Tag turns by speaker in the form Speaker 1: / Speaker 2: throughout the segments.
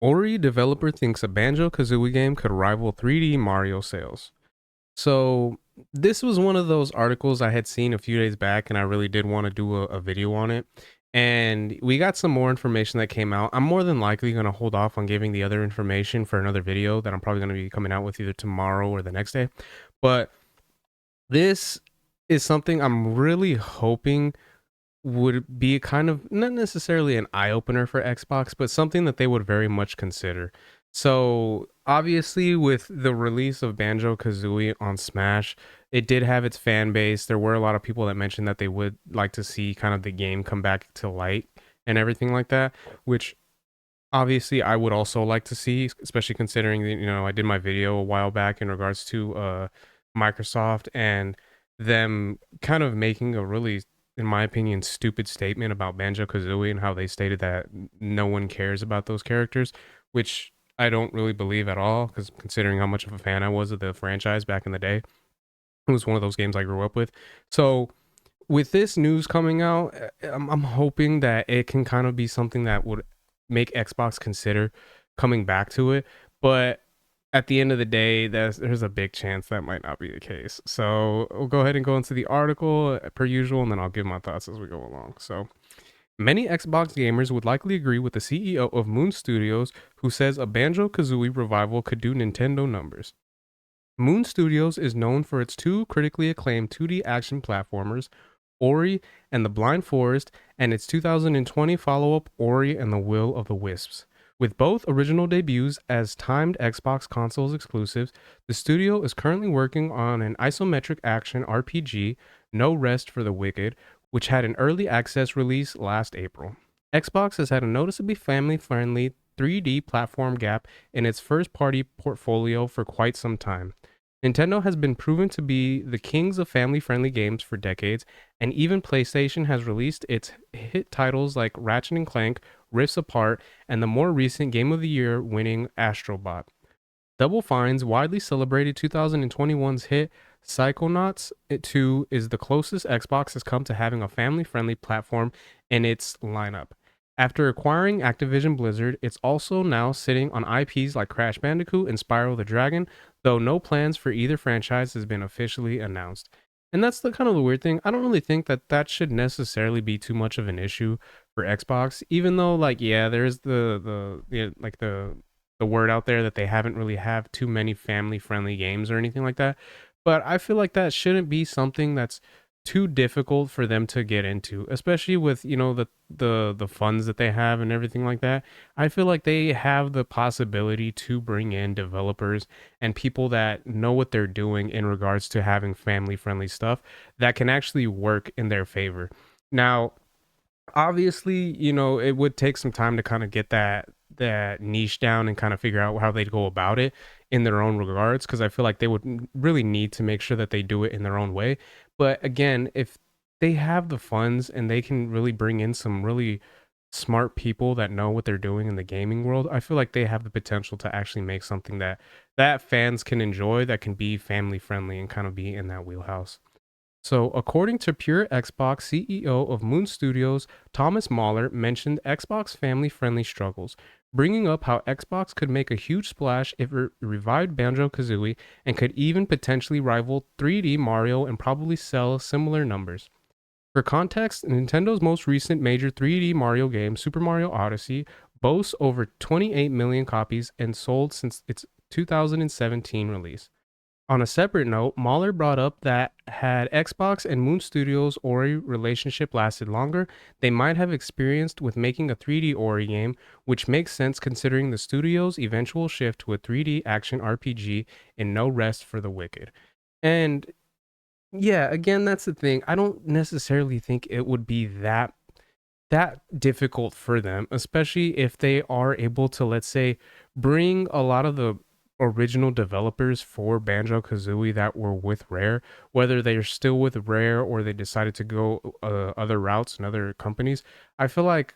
Speaker 1: Ori developer thinks a Banjo-Kazooie game could rival 3D Mario sales. So, this was one of those articles I had seen a few days back, and I really did want to do a video on it. And we got some more information that came out. I'm more than likely going to hold off on giving the other information for another video that I'm probably going to be coming out with either tomorrow or the next day. But this is something I'm really hoping would be kind of not necessarily an eye opener for Xbox, but something that they would very much consider. So, obviously, with the release of Banjo Kazooie on Smash, it did have its fan base. There were a lot of people that mentioned that they would like to see kind of the game come back to light and everything like that, which obviously I would also like to see, especially considering that, I did my video a while back in regards to Microsoft and them kind of making a really, in my opinion, stupid statement about Banjo Kazooie and how they stated that no one cares about those characters, which I don't really believe at all, because considering how much of a fan I was of the franchise back in the day, it was one of those games I grew up with. So with this news coming out, I'm hoping that it can kind of be something that would make Xbox consider coming back to it. But at the end of the day, there's a big chance that might not be the case. So we'll go ahead and go into the article per usual, and then I'll give my thoughts as we go along. So many Xbox gamers would likely agree with the CEO of Moon Studios, who says a Banjo Kazooie revival could do Nintendo numbers. Moon Studios is known for its two critically acclaimed 2D action platformers, Ori and the Blind Forest, and its 2020 follow up, Ori and the Will of the Wisps. With both original debuts as timed Xbox consoles exclusives, the studio is currently working on an isometric action RPG, No Rest for the Wicked, which had an early access release last April. Xbox has had a noticeably family friendly 3D platform gap in its first party portfolio for quite some time. Nintendo has been proven to be the kings of family friendly games for decades, and even PlayStation has released its hit titles like Ratchet and Clank, Rifts Apart, and the more recent Game of the Year winning Astrobot. Double Fine's widely celebrated 2021's hit Psychonauts 2 is the closest Xbox has come to having a family friendly platform in its lineup. After acquiring Activision Blizzard, it's also now sitting on IPs like Crash Bandicoot and Spyro the Dragon, though no plans for either franchise has been officially announced. And that's the kind of the weird thing. I don't really think that that should necessarily be too much of an issue for Xbox, even though like yeah, there's the word out there that they haven't really have too many family friendly games or anything like that. But I feel like that shouldn't be something that's too difficult for them to get into, especially with the funds that they have and everything like that. I feel like they have the possibility to bring in developers and people that know what they're doing in regards to having family friendly stuff that can actually work in their favor. Now, obviously, it would take some time to kind of get that niche down and kind of figure out how they'd go about it in their own regards, because I feel like they would really need to make sure that they do it in their own way. But again, if they have the funds and they can really bring in some really smart people that know what they're doing in the gaming world, I feel like they have the potential to actually make something that fans can enjoy, that can be family friendly and kind of be in that wheelhouse. So, according to Pure Xbox CEO of Moon Studios, Thomas Mahler mentioned Xbox family friendly struggles, bringing up how Xbox could make a huge splash if it revived Banjo Kazooie and could even potentially rival 3D Mario and probably sell similar numbers. For context, Nintendo's most recent major 3D Mario game, Super Mario Odyssey, boasts over 28 million copies and sold since its 2017 release. On a separate note, Mahler brought up that had Xbox and Moon Studios' Ori relationship lasted longer, they might have experienced with making a 3D Ori game, which makes sense considering the studio's eventual shift to a 3D action RPG in No Rest for the Wicked. And yeah, again, that's the thing. I don't necessarily think it would be that difficult for them, especially if they are able to, let's say, bring a lot of the original developers for Banjo Kazooie that were with Rare, whether they're still with Rare or they decided to go other routes and other companies. I feel like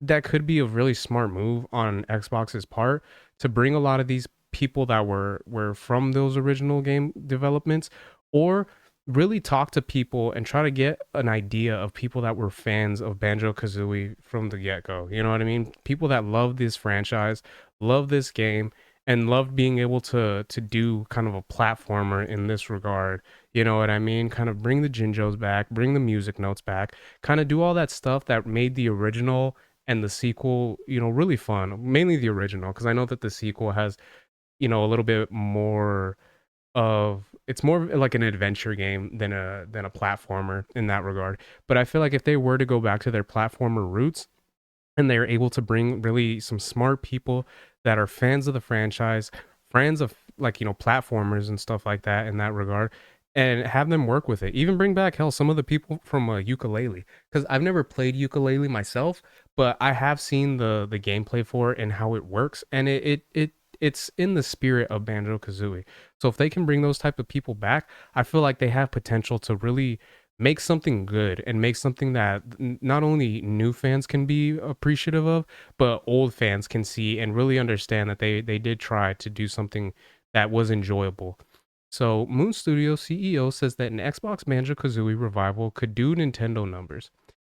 Speaker 1: that could be a really smart move on Xbox's part to bring a lot of these people that were from those original game developments, or really talk to people and try to get an idea of people that were fans of Banjo Kazooie from the get go. You know what I mean? People that love this franchise, love this game, and loved being able to do kind of a platformer in this regard. You know what I mean? Kind of bring the Jinjos back, bring the music notes back, kind of do all that stuff that made the original and the sequel, really fun. Mainly the original, because I know that the sequel has, a little bit more of it's more like an adventure game than a platformer in that regard. But I feel like if they were to go back to their platformer roots and they're able to bring really some smart people that are fans of the franchise, fans of like, platformers and stuff like that in that regard, and have them work with it. Even bring back hell some of the people from ukulele, because I've never played ukulele myself, but I have seen the gameplay for it and how it works, and it's in the spirit of Banjo Kazooie. So if they can bring those type of people back, I feel like they have potential to really make something good and make something that not only new fans can be appreciative of, but old fans can see and really understand that they did try to do something that was enjoyable. So Moon Studio CEO says that an Xbox Banjo-Kazooie revival could do Nintendo numbers.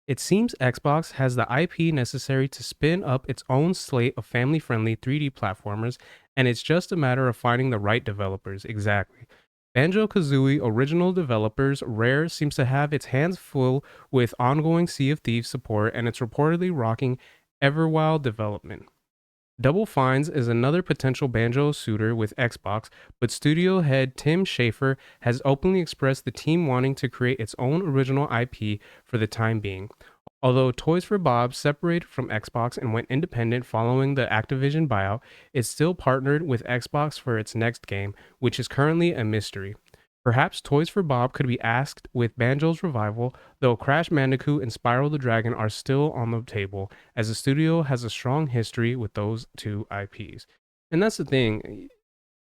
Speaker 1: It seems Xbox has the IP necessary to spin up its own slate of family friendly 3D platformers, and it's just a matter of finding the right developers. Exactly. Banjo Kazooie original developers Rare seems to have its hands full with ongoing Sea of Thieves support, and it's reportedly rocking Everwild development. Double Fines is another potential Banjo suitor with Xbox, but studio head Tim Schafer has openly expressed the team wanting to create its own original IP for the time being. Although Toys for Bob separated from Xbox and went independent following the Activision buyout, it's still partnered with Xbox for its next game, which is currently a mystery. Perhaps Toys for Bob could be asked with Banjo's revival, though Crash Bandicoot and Spyro the Dragon are still on the table, as the studio has a strong history with those two IPs. And that's the thing.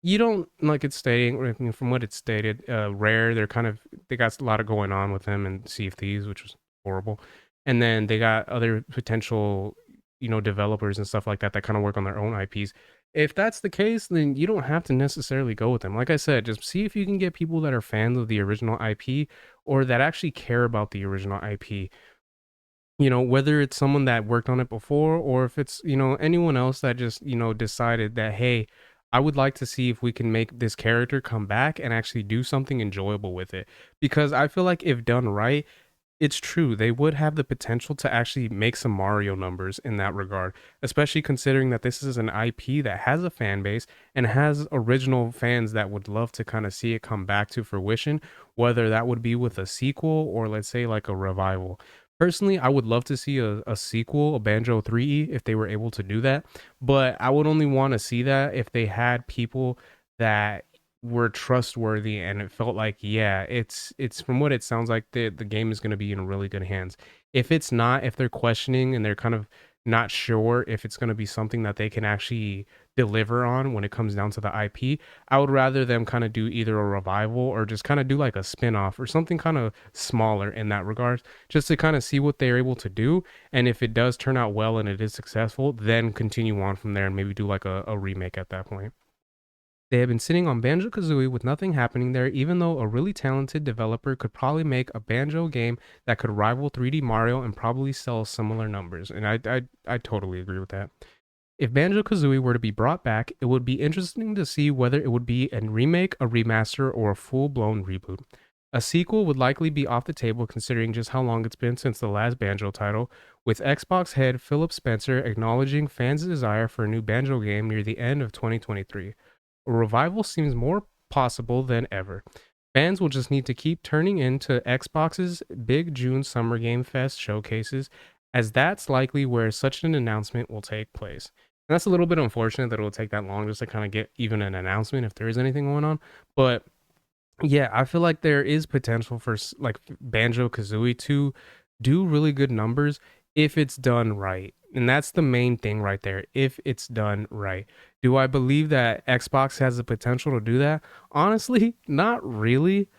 Speaker 1: You don't like it's stating, I mean, from what it's stated, Rare, they got a lot of going on with them and Sea of Thieves, which was horrible. And then they got other potential, developers and stuff like that that kind of work on their own IPs. If that's the case, then you don't have to necessarily go with them. Like I said, just see if you can get people that are fans of the original IP or that actually care about the original IP, whether it's someone that worked on it before or if it's, anyone else that just, decided that, hey, I would like to see if we can make this character come back and actually do something enjoyable with it. Because I feel like if done right, it's true. They would have the potential to actually make some Mario numbers in that regard, especially considering that this is an IP that has a fan base and has original fans that would love to kind of see it come back to fruition, whether that would be with a sequel or let's say like a revival. Personally, I would love to see a sequel, a Banjo 3E, if they were able to do that. But I would only want to see that if they had people that were trustworthy and it felt like, yeah, it's from what it sounds like the game is going to be in really good hands. If it's not, if they're questioning and they're kind of not sure if it's going to be something that they can actually deliver on when it comes down to the IP, I would rather them kind of do either a revival or just kind of do like a spin-off or something kind of smaller in that regard, just to kind of see what they're able to do. And if it does turn out well and it is successful, then continue on from there and maybe do like a remake at that point. They have been sitting on Banjo Kazooie with nothing happening there, even though a really talented developer could probably make a Banjo game that could rival 3D Mario and probably sell similar numbers. And I totally agree with that. If Banjo Kazooie were to be brought back, it would be interesting to see whether it would be a remake, a remaster, or a full blown reboot. A sequel would likely be off the table considering just how long it's been since the last Banjo title, with Xbox head Philip Spencer acknowledging fans' desire for a new Banjo game near the end of 2023. A revival seems more possible than ever. Fans will just need to keep turning into Xbox's big June Summer Game Fest showcases, as that's likely where such an announcement will take place. And that's a little bit unfortunate that it will take that long just to kind of get even an announcement if there is anything going on. But yeah, I feel like there is potential for like Banjo Kazooie to do really good numbers if it's done right. And that's the main thing right there. If it's done right. Do I believe that Xbox has the potential to do that? Honestly, not really,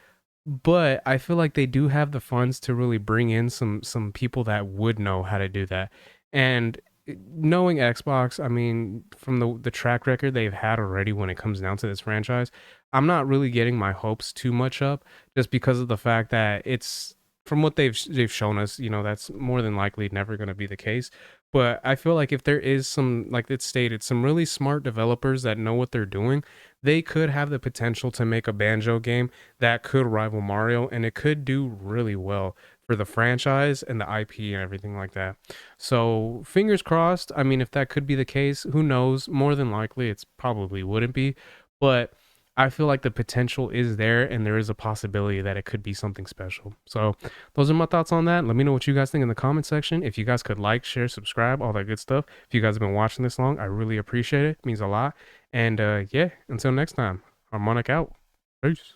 Speaker 1: but I feel like they do have the funds to really bring in some people that would know how to do that. And knowing Xbox, I mean, from the track record they've had already when it comes down to this franchise, I'm not really getting my hopes too much up just because of the fact that it's from what they've shown us, that's more than likely never going to be the case. But I feel like if there is some, like it stated, some really smart developers that know what they're doing, they could have the potential to make a Banjo game that could rival Mario, and it could do really well for the franchise and the IP and everything like that. So fingers crossed. I mean, if that could be the case, who knows? More than likely, it's probably wouldn't be, but I feel like the potential is there, and there is a possibility that it could be something special. So those are my thoughts on that. Let me know what you guys think in the comment section. If you guys could like, share, subscribe, all that good stuff. If you guys have been watching this long, I really appreciate it. It means a lot. And yeah, until next time, Harmonic out. Peace.